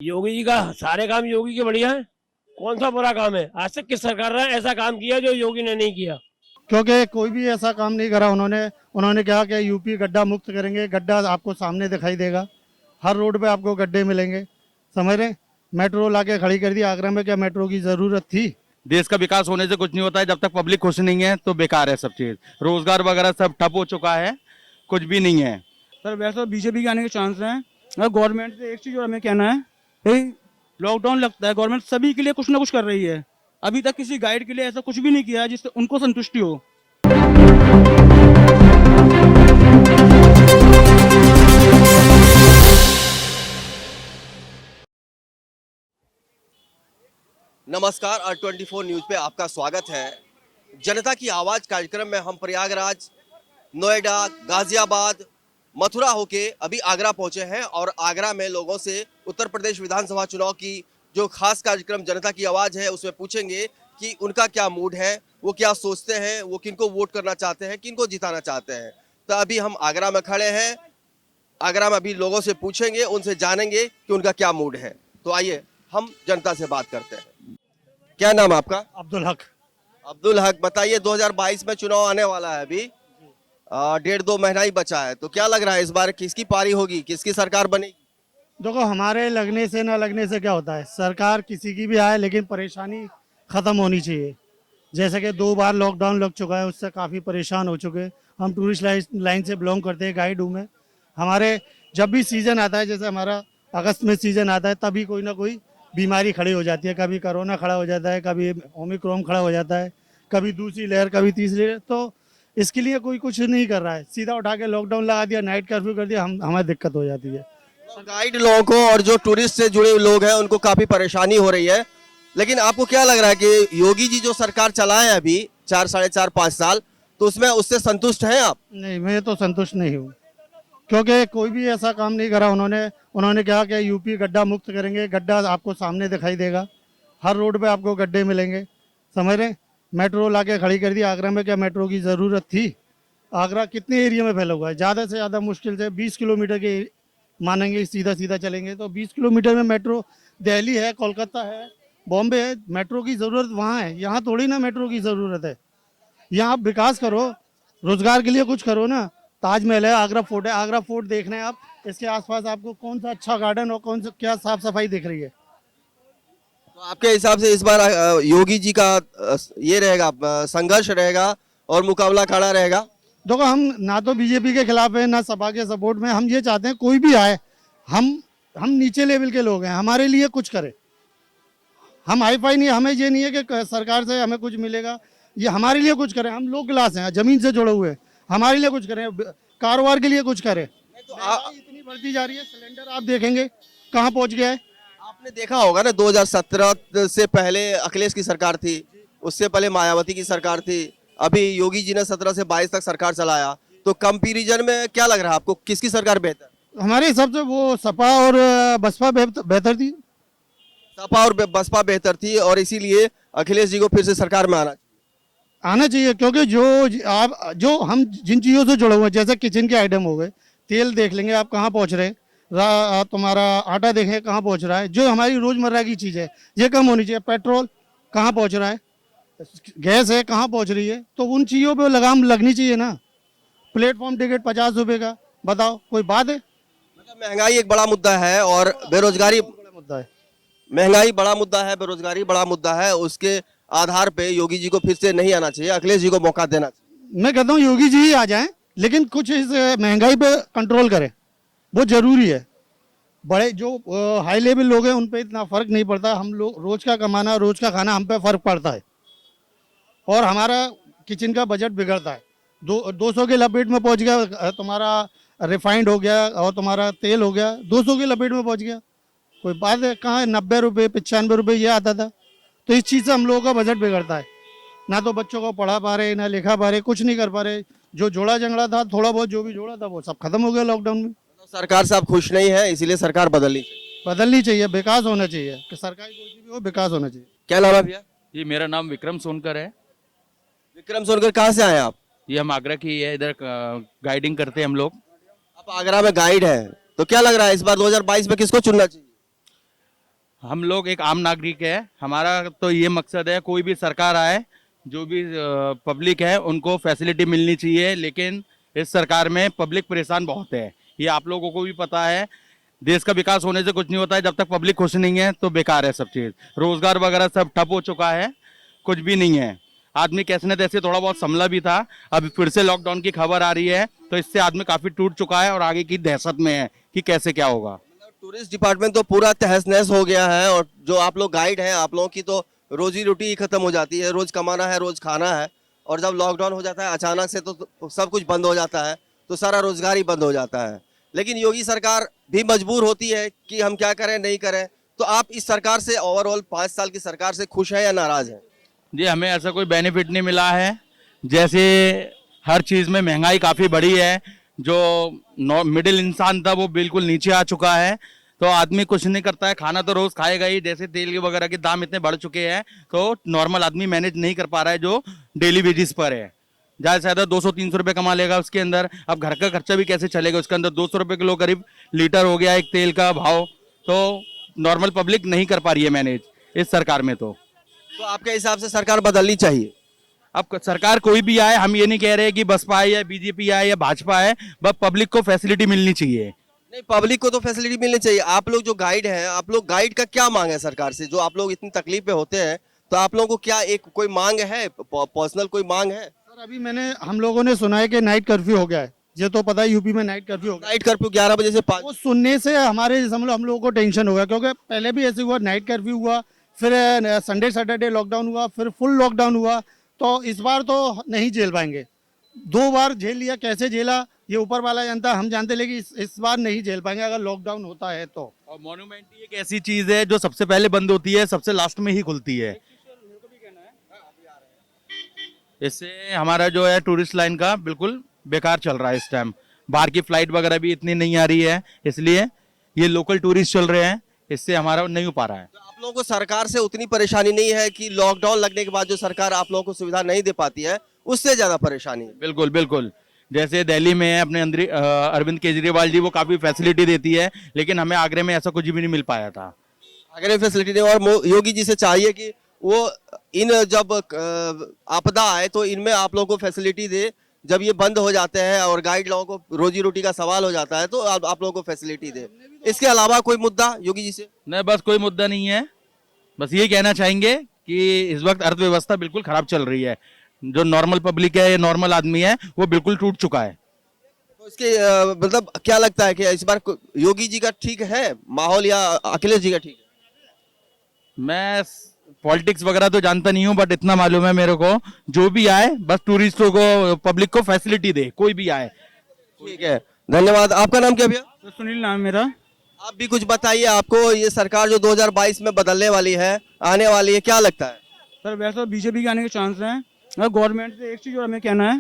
योगी जी का सारे काम योगी के बढ़िया है। कौन सा बुरा काम है? आज तक किस सरकार ने ऐसा काम किया जो योगी ने नहीं किया? क्योंकि कोई भी ऐसा काम नहीं करा उन्होंने। उन्होंने कहा कि यूपी गड्ढा मुक्त करेंगे, गड्ढा आपको सामने दिखाई देगा, हर रोड पे आपको गड्ढे मिलेंगे। समझ रहे? मेट्रो लाके खड़ी कर दी आगरा में, क्या मेट्रो की ज़रूरत थी? देश का विकास होने से कुछ नहीं होता है। जब तक पब्लिक खुश नहीं है तो बेकार है सब चीज। रोजगार वगैरह सब ठप हो चुका है, कुछ भी नहीं है। सर वैसे तो बीजेपी के आने के चांस हैं। अगर गवर्नमेंट से एक चीज़ और हमें कहना है, भाई लॉकडाउन लगता है, गवर्नमेंट सभी के लिए कुछ ना कुछ कर रही है। अभी तक किसी गाइड के लिए ऐसा कुछ भी नहीं किया है जिससे उनको संतुष्टि हो। नमस्कार, R24 न्यूज पे आपका स्वागत है। जनता की आवाज कार्यक्रम में हम प्रयागराज, नोएडा, गाजियाबाद, मथुरा होके अभी आगरा पहुंचे हैं और आगरा में लोगों से उत्तर प्रदेश विधानसभा चुनाव की जो खास कार्यक्रम जनता की आवाज है उसमें पूछेंगे कि उनका क्या मूड है, वो क्या सोचते हैं, वो किनको वोट करना चाहते हैं, किनको जिताना चाहते हैं। तो अभी हम आगरा में खड़े हैं। आगरा में अभी लोगों से पूछेंगे, उनसे जानेंगे कि उनका क्या मूड है। तो आइए हम जनता से बात करते हैं। क्या नाम है आपका? अब्दुल हक। अब्दुल हक, बताइए 2022 में चुनाव आने वाला है अभी, 1.5-2 महीना ही बचा है, तो क्या लग रहा है इस बार किसकी पारी होगी, किसकी सरकार बनेगी? देखो, हमारे लगने से ना लगने से क्या होता है, सरकार किसी की भी आए लेकिन परेशानी ख़त्म होनी चाहिए। जैसे कि 2 बार लॉकडाउन लग चुका है, उससे काफ़ी परेशान हो चुके हैं। हम टूरिस्ट लाइन से बिलोंग करते हैं, गाइड हूँ मैं। हमारे जब भी सीज़न आता है, जैसे हमारा अगस्त में सीज़न आता है, तभी कोई ना कोई बीमारी खड़ी हो जाती है। कभी कोरोना खड़ा हो जाता है, कभी ओमिक्रॉन खड़ा हो जाता है, कभी दूसरी लहर, कभी तीसरी लहर। तो इसके लिए कोई कुछ नहीं कर रहा है, सीधा उठा के लॉकडाउन लगा दिया, नाइट कर्फ्यू कर दिया, हमें दिक्कत हो जाती है। गाइड लोगों को और जो टूरिस्ट से जुड़े हुए लोग हैं उनको काफी परेशानी हो रही है। लेकिन आपको क्या लग रहा है कि योगी जी जो सरकार चलाए हैं अभी 4, 4.5, 5 साल, तो उसमें उससे संतुष्ट हैं आप? नहीं, मैं तो संतुष्ट नहीं हूँ, क्योंकि कोई भी ऐसा काम नहीं करा उन्होंने। उन्होंने कहा कि यूपी गड्ढा मुक्त करेंगे, गड्ढा आपको सामने दिखाई देगा, हर रोड पे आपको गड्ढे मिलेंगे। समझ रहे? मेट्रो लाके खड़ी कर दी आगरा में, क्या मेट्रो की ज़रूरत थी? आगरा कितने एरिया में फैला हुआ है? ज़्यादा से ज़्यादा मुश्किल से 20 किलोमीटर के मानेंगे, सीधा सीधा चलेंगे तो 20 किलोमीटर में मेट्रो। दिल्ली है, कोलकाता है, बॉम्बे है, मेट्रो की ज़रूरत वहाँ है, यहाँ थोड़ी ना मेट्रो की ज़रूरत है। यहाँ आप विकास करो, रोजगार के लिए कुछ करो ना। ताजमहल है, आगरा फोर्ट है, आगरा फोर्ट देखना है आप, इसके आसपास आपको कौन सा अच्छा गार्डन और कौन सा क्या साफ सफाई दिख रही है? तो आपके हिसाब से इस बार योगी जी का ये रहेगा, संघर्ष रहेगा और मुकाबला खड़ा रहेगा? देखो, हम ना तो बीजेपी के खिलाफ है ना सपा के सपोर्ट में। हम ये चाहते हैं कोई भी आए, हम नीचे लेवल के लोग हैं, हमारे लिए कुछ करे। हम हाई फाई नहीं, हमें ये नहीं है कि सरकार से हमें कुछ मिलेगा, ये हमारे लिए कुछ करें। हम लो क्लास हैं, जमीन से जुड़े हुए हैं, हमारे लिए कुछ करें, कारोबार के लिए कुछ करें। तो महंगाई इतनी बढ़ती जा रही है, सिलेंडर आप देखेंगे कहाँ पहुंच गया है। आपने देखा होगा ना, 2017 से पहले अखिलेश की सरकार थी, उससे पहले मायावती की सरकार थी, अभी योगी जी ने 17 से 22 तक सरकार चलाया। तो कंपैरिजन में क्या लग रहा है आपको, किसकी सरकार बेहतर? हमारे हिसाब से वो सपा और बसपा बेहतर थी। सपा और बसपा बेहतर थी और इसीलिए अखिलेश जी को फिर से सरकार में आना चाहिए, क्योंकि जो हम जिन चीज़ों से जुड़े हुए हैं, जैसे किचन के आइटम हो गए, तेल देख लेंगे आप कहाँ पहुँच रहे हैं, तुम्हारा आटा देखें कहाँ पहुँच रहा है, जो हमारी रोज़मर्रा की चीज़ है ये कम होनी चाहिए। पेट्रोल कहाँ पहुँच रहा है, गैस है कहाँ पहुँच रही है, तो उन चीज़ों पे लगाम लगनी चाहिए ना। प्लेटफॉर्म टिकट 50 रुपये का, बताओ कोई बात है? मतलब महंगाई एक बड़ा मुद्दा है और बेरोजगारी बड़ा मुद्दा है। महंगाई बड़ा मुद्दा है, बेरोजगारी बड़ा मुद्दा है। उसके आधार पे योगी जी को फिर से नहीं आना चाहिए, अखिलेश जी को मौका देना चाहिए। मैं कहता हूँ योगी जी ही आ जाएं, लेकिन कुछ इस महंगाई पे कंट्रोल करें, वो जरूरी है। बड़े जो हाई लेवल लोग हैं उन पे इतना फर्क नहीं पड़ता, हम लोग रोज का कमाना, रोज का खाना, हम पे फर्क पड़ता है और हमारा किचन का बजट बिगड़ता है। 200 के लपेट में पहुंच गया, तुम्हारा रिफाइंड हो गया और तुम्हारा तेल हो गया 200 के लपेट में पहुंच गया। कोई बात है? कहाँ है 90 रुपये 95 रुपये ये आता था। तो इस चीज़ से हम लोगों का बजट बिगड़ता है, ना तो बच्चों को पढ़ा पा रहे, ना लिखा पा रहे, कुछ नहीं कर पा रहे। जो जोड़ा जंगड़ा था, थोड़ा बहुत जो भी जोड़ा था वो सब खत्म हो गया लॉकडाउन में। तो सरकार से आप खुश नहीं है, इसीलिए सरकार बदलनी चाहिए। बदलनी चाहिए, विकास होना चाहिए, कि सरकारी कोई सी भी हो, विकास होना चाहिए। क्या नाम है भैया? जी, मेरा नाम विक्रम सोनकर है। विक्रम सोनकर, कहाँ से आए आप? ये हम आगरा की है, इधर गाइडिंग करते हैं हम लोग। आप आगरा में गाइड हैं, तो क्या लग रहा है इस बार 2022 में किसको चुनना चाहिए? हम लोग एक आम नागरिक है, हमारा तो ये मकसद है कोई भी सरकार आए, जो भी पब्लिक है उनको फैसिलिटी मिलनी चाहिए, लेकिन इस सरकार में पब्लिक परेशान बहुत है, ये आप लोगों को भी पता है। देश का विकास होने से कुछ नहीं होता है, जब तक पब्लिक खुश नहीं है तो बेकार है सब चीज़। रोजगार वगैरह सब ठप हो चुका है, कुछ भी नहीं है। आदमी कैसे न तैसे थोड़ा बहुत संभला भी था, अब फिर से लॉकडाउन की खबर आ रही है, तो इससे आदमी काफ़ी टूट चुका है और आगे की दहशत में है कि कैसे क्या होगा। टूरिस्ट डिपार्टमेंट तो पूरा तहस नहस हो गया है, और जो आप लोग गाइड हैं, आप लोगों की तो रोजी रोटी ही खत्म हो जाती है। रोज कमाना है, रोज खाना है, और जब लॉकडाउन हो जाता है अचानक से तो सब कुछ बंद हो जाता है, तो सारा रोजगार ही बंद हो जाता है। लेकिन योगी सरकार भी मजबूर होती है कि हम क्या करें नहीं करें। तो आप इस सरकार से ओवरऑल 5 साल की सरकार से खुश हैं या नाराज हैं? जी, हमें ऐसा कोई बेनिफिट नहीं मिला है। जैसे हर चीज़ में महंगाई काफ़ी बढ़ी है, जो मिडिल इंसान था वो बिल्कुल नीचे आ चुका है, तो आदमी कुछ नहीं करता है, खाना तो रोज़ खाएगा ही। जैसे तेल वगैरह के दाम इतने बढ़ चुके हैं, तो नॉर्मल आदमी मैनेज नहीं कर पा रहा है, जो डेली वेजिस पर है। ज़्यादा से ज़्यादा 200-300 रुपये कमा लेगा उसके अंदर, अब घर का खर्चा भी कैसे चलेगा उसके अंदर। 200 रुपये किलो करीब लीटर हो गया एक तेल का भाव, तो नॉर्मल पब्लिक नहीं कर पा रही है मैनेज इस सरकार में। तो आपके हिसाब से सरकार बदलनी चाहिए? अब सरकार कोई भी आए, हम ये नहीं कह रहे कि बसपा आए या बीजेपी आए या भाजपा आए, बस पब्लिक को फैसिलिटी मिलनी चाहिए। नहीं, पब्लिक को तो फैसिलिटी मिलनी चाहिए। आप लोग जो गाइड हैं, आप लोग गाइड का क्या मांग है सरकार से? जो आप लोग इतनी तकलीफ पे होते हैं, तो आप लोगों को क्या एक कोई मांग है, पर्सनल कोई मांग है? सर अभी हम लोगों ने सुना है कि नाइट कर्फ्यू हो गया है, ये तो पता है यूपी में नाइट कर्फ्यू हो गया। नाइट कर्फ्यू 11 बजे से 5। वो सुनने से हमारे हम लोगों को टेंशन हो गया, क्योंकि पहले भी ऐसे हुआ, नाइट कर्फ्यू हुआ, फिर संडे सैटरडे लॉकडाउन हुआ, फिर फुल लॉकडाउन हुआ। तो इस बार तो नहीं झेल पाएंगे। 2 बार झेल लिया, कैसे झेला ये ऊपर वाला जानता, हम जानते, लेकिन इस बार नहीं झेल पाएंगे अगर लॉकडाउन होता है तो। और मॉन्यूमेंट एक ऐसी चीज है जो सबसे पहले बंद होती है, सबसे लास्ट में ही खुलती है। इससे हमारा जो है टूरिस्ट लाइन का बिल्कुल बेकार चल रहा है इस टाइम। बाहर की फ्लाइट वगैरह भी इतनी नहीं आ रही है, इसलिए ये लोकल टूरिस्ट चल रहे हैं, इससे हमारा नहीं हो पा रहा है। तो आप लोगों को सरकार से उतनी परेशानी नहीं है कि लॉकडाउन लगने के बाद जो सरकार आप लोगों को सुविधा नहीं दे पाती है, उससे ज्यादा परेशानी है? बिल्कुल बिल्कुल। जैसे दिल्ली में है अपने अरविंद केजरीवाल जी, वो काफी फैसिलिटी देती है, लेकिन हमें आगरे में ऐसा कुछ भी नहीं मिल पाया था। आगरे में फैसिलिटी नहीं, और योगी जी से चाहिए कि वो इन जब आपदा आए तो इनमें आप लोगों को फैसिलिटी दे। जब ये बंद हो जाते हैं और गाइड लोगों को रोजी रोटी का सवाल हो जाता है, तो आप लोगों को फैसिलिटी दे। इसके अलावा कोई मुद्दा योगी जी से? नहीं, बस कोई मुद्दा नहीं है। बस ये कहना चाहेंगे कि इस वक्त अर्थव्यवस्था बिल्कुल खराब चल रही है, जो नॉर्मल पब्लिक है, नॉर्मल आदमी है, वो बिल्कुल टूट चुका है। तो इसके मतलब क्या लगता है कि इस बार योगी जी का ठीक है माहौल या अखिलेश जी का ठीक है? मैं पॉलिटिक्स वगैरह तो जानता नहीं हूँ, बट इतना मालूम है मेरे को, जो भी आए बस टूरिस्टों को, पब्लिक को फैसिलिटी दे, कोई भी आए। ठीक है, धन्यवाद। आपका नाम क्या भैया? तो सुनील नाम है मेरा। आप भी कुछ बताइए, आपको ये सरकार जो 2022 में बदलने वाली है, आने वाली है, क्या लगता है? सर वैसे तो बीजेपी के आने के चांस हैं। अगर गवर्नमेंट से एक चीज़ और हमें कहना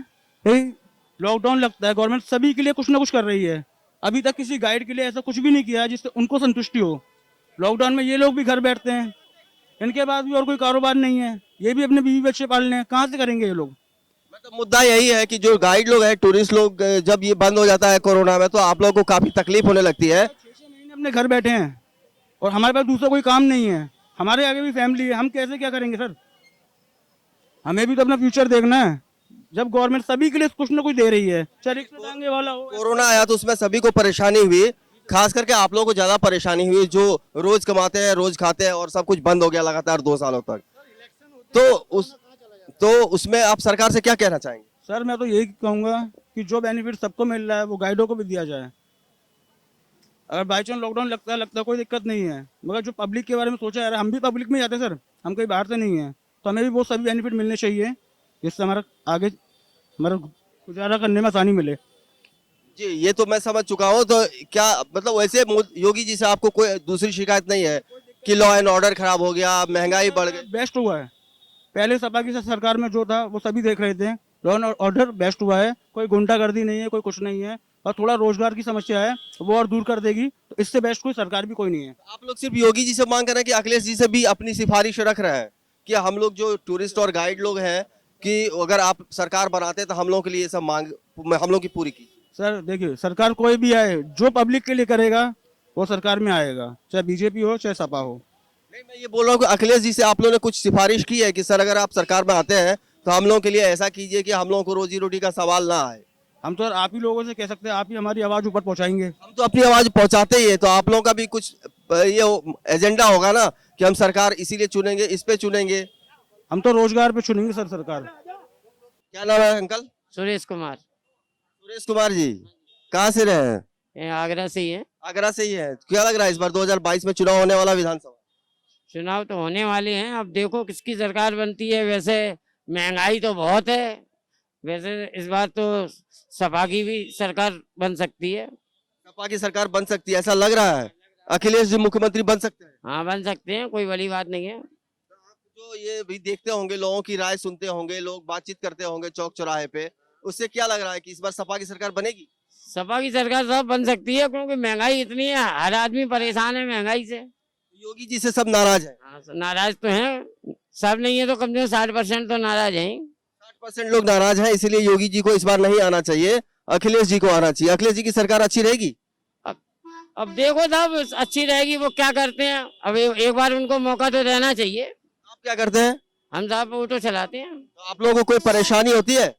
है, लॉकडाउन लगता है, गवर्नमेंट सभी के लिए कुछ ना कुछ कर रही है। अभी तक किसी गाइड के लिए ऐसा कुछ भी नहीं किया है जिससे उनको संतुष्टि हो। लॉकडाउन में ये लोग भी घर बैठते हैं, इनके पास भी और कोई कारोबार नहीं है, ये भी अपने बीवी बच्चे पालने हैं, कहाँ से करेंगे ये लोग? मतलब मुद्दा यही है कि जो गाइड लोग हैं, टूरिस्ट लोग, जब ये बंद हो जाता है कोरोना में, तो आप लोगों को काफी तकलीफ होने लगती है। 6 महीने अपने घर बैठे हैं और हमारे पास दूसरा कोई काम नहीं है, हमारे आगे भी फैमिली है, हम कैसे क्या करेंगे सर? हमें भी तो अपना फ्यूचर देखना है। जब गवर्नमेंट सभी के लिए कुछ ना कुछ दे रही है, चाहे रिक्शा टांगे वाला हो। कोरोना आया तो उसमें सभी को परेशानी हुई, खास करके आप लोगों को ज्यादा परेशानी हुई, जो रोज कमाते हैं, रोज खाते हैं, और सब कुछ बंद हो गया लगातार 2 सालों तक। तो उसमें आप सरकार से क्या कहना चाहेंगे? सर मैं तो यही कहूँगा कि जो बेनिफिट सबको मिल रहा है वो गाइडों को भी दिया जाए। अगर बाई चांस लॉकडाउन लगता है कोई दिक्कत नहीं है, मगर जो पब्लिक के बारे में सोचा जा रहा है, हम भी पब्लिक में जाते हैं सर, हम कहीं बाहर से नहीं है, तो हमें भी वो सभी बेनिफिट मिलने चाहिए जिससे हमारा आगे हमारा गुजारा करने में आसानी मिले। जी, ये तो मैं समझ चुका हूँ। तो क्या मतलब वैसे योगी जी से आपको कोई दूसरी शिकायत नहीं है कि लॉ एंड ऑर्डर खराब हो गया, महंगाई बढ़ गई? बेस्ट हुआ है। पहले सपा की सरकार में जो था वो सभी देख रहे थे, लॉ एंड ऑर्डर बेस्ट हुआ है, कोई गुंडागर्दी नहीं है, कोई कुछ नहीं है, और थोड़ा रोजगार की समस्या है वो और दूर कर देगी, तो इससे बेस्ट कोई सरकार भी कोई नहीं है। आप लोग सिर्फ योगी जी से मांग कर रहे हैं कि अखिलेश जी से भी अपनी सिफारिश रख रहे हैं कि हम लोग जो टूरिस्ट और गाइड लोग हैं, कि अगर आप सरकार बनाते तो हम लोग के लिए ये सब मांग हम लोग की पूरी की? सर देखिए, सरकार कोई भी आए, जो पब्लिक के लिए करेगा वो सरकार में आएगा, चाहे बीजेपी हो चाहे सपा हो। नहीं, मैं ये बोल रहा हूँ कि अखिलेश जी से आप लोगों ने कुछ सिफारिश की है कि सर अगर आप सरकार में आते हैं तो हम लोगों के लिए ऐसा कीजिए कि हम लोगों को रोजी रोटी का सवाल ना आए। हम तो आप ही लोगों से कह सकते हैं, आप ही हमारी आवाज़ ऊपर पहुंचाएंगे। हम तो अपनी आवाज पहुंचाते ही है, तो आप लोगों का भी कुछ ये एजेंडा होगा ना कि हम सरकार इसीलिए चुनेंगे, इस पे चुनेंगे। हम तो रोजगार पे चुनेंगे सर सरकार। क्या नाम है अंकल? सुरेश कुमार। सुरेश कुमार जी, कहाँ से रहे हैं? ये आगरा से ही है। आगरा से ही है। क्या लग रहा है इस बार 2022 में चुनाव होने वाला विधानसभा? चुनाव तो होने वाले हैं, अब देखो किसकी सरकार बनती है। वैसे महंगाई तो बहुत है, वैसे इस बार तो सपा की भी सरकार बन सकती है। सपा की सरकार बन सकती है, ऐसा लग रहा है। अखिलेश जी मुख्यमंत्री बन सकते हैं? हाँ बन सकते हैं, कोई बड़ी बात नहीं है। जो ये भी देखते होंगे, लोगों की राय सुनते होंगे, लोग बातचीत करते होंगे चौक चौराहे पे, उससे क्या लग रहा है कि इस बार सपा की सरकार बनेगी? सपा की सरकार सब बन सकती है, क्योंकि महंगाई इतनी है, हर आदमी परेशान है महंगाई से। योगी जी से सब नाराज है। हाँ, नाराज तो हैं, सब नहीं है तो कम से कम 60% तो नाराज हैं। 60% लोग नाराज हैं, इसीलिए योगी जी को इस बार नहीं आना चाहिए, अखिलेश जी को आना चाहिए। अखिलेश जी की सरकार अच्छी रहेगी? अब देखो साहब, अच्छी रहेगी, वो क्या करते हैं। अब एक बार उनको मौका तो देना चाहिए। आप क्या करते हैं? हम साहब ऑटो चलाते हैं। तो आप लोगों को कोई परेशानी होती है?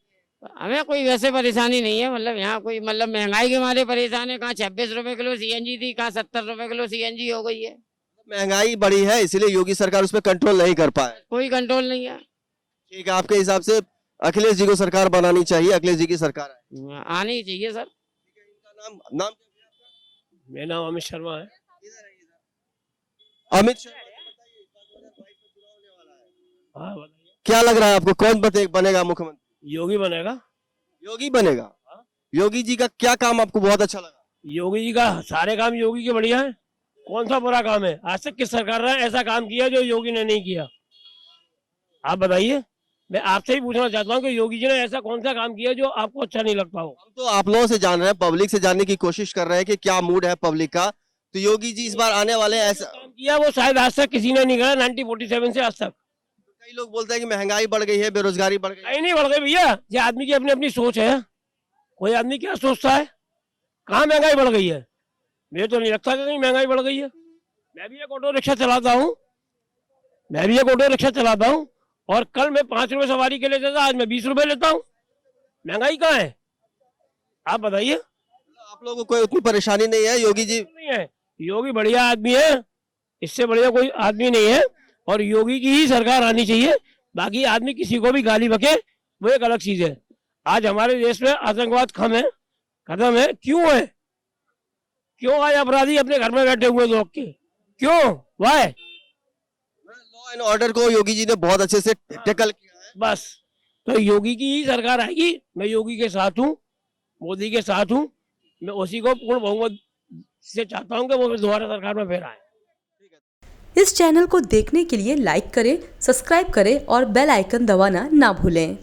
हमें कोई वैसे परेशानी नहीं है, मतलब यहाँ कोई मतलब महंगाई के मारे परेशान है। कहाँ 26 रुपए किलो सीएनजी थी, कहाँ 70 रुपए किलो सीएनजी हो गई है। महंगाई बढ़ी है, इसीलिए योगी सरकार उस पर कंट्रोल नहीं कर पाए। कोई कंट्रोल नहीं है। ठीक है, आपके हिसाब से अखिलेश जी को सरकार बनानी चाहिए, अखिलेश जी की सरकार है। आनी चाहिए सर। इनका नाम नाम मेरा नाम अमित शर्मा है। अमित शर्मा जी, बताइए, इस बार 2022 में चुनाव होने वाला है। हाँ बताइए। क्या लग रहा है आपको, कौन बनेगा मुख्यमंत्री? योगी बनेगा। योगी बनेगा। योगी जी का क्या काम आपको बहुत अच्छा लगा? योगी जी का सारे काम योगी के बढ़िया है। कौन सा बुरा काम है? आज तक किस सरकार ने ऐसा काम किया जो योगी ने नहीं किया? आप बताइए। मैं आपसे ही पूछना चाहता हूँ कि योगी जी ने ऐसा कौन सा काम किया जो आपको अच्छा नहीं लगता हो? हम तो आप लोगों से जान रहे हैं, पब्लिक से जानने की कोशिश कर रहे हैं कि क्या मूड है पब्लिक का। तो योगी जी इस बार आने वाले हैं, ऐसा काम किया वो शायद आज तक किसी ने नहीं करा, 1947 से आज तक। कई लोग बोलते हैं कि महंगाई बढ़ गई है, बेरोजगारी बढ़ गई है। कहीं नहीं बढ़ गई भैया, ये आदमी की अपनी अपनी सोच है। कोई आदमी क्या सोचता है? कहाँ महंगाई बढ़ गई है? मुझे तो नहीं लगता कि कहीं महंगाई बढ़ गई है। मैं भी एक ऑटो रिक्शा चलाता हूँ, और कल मैं 5 रुपए सवारी के लिए देता, आज मैं 20 रुपए लेता हूँ। महंगाई कहाँ है? आप बताइए। आप लोगों को कोई उतनी परेशानी नहीं है? योगी जी नहीं है, योगी बढ़िया आदमी है, इससे बढ़िया कोई आदमी नहीं है, और योगी की ही सरकार आनी चाहिए। बाकी आदमी किसी को भी गाली बके वो एक अलग चीज है। आज हमारे देश में आतंकवाद खत्म है। क्यों है? क्यों आज अपराधी अपने घर में बैठे हुए लोग के? क्यों? वाई? लॉ एंड ऑर्डर को योगी जी ने बहुत अच्छे से टैकल किया है। बस तो योगी की ही सरकार आएगी। मैं योगी के साथ हूँ, मोदी के साथ हूँ। मैं उसी को पूर्ण बहुमत से चाहता हूँ कि वो दोबारा सरकार में फिर आए। इस चैनल को देखने के लिए लाइक करें, सब्सक्राइब करें और बेल आइकन दबाना ना भूलें।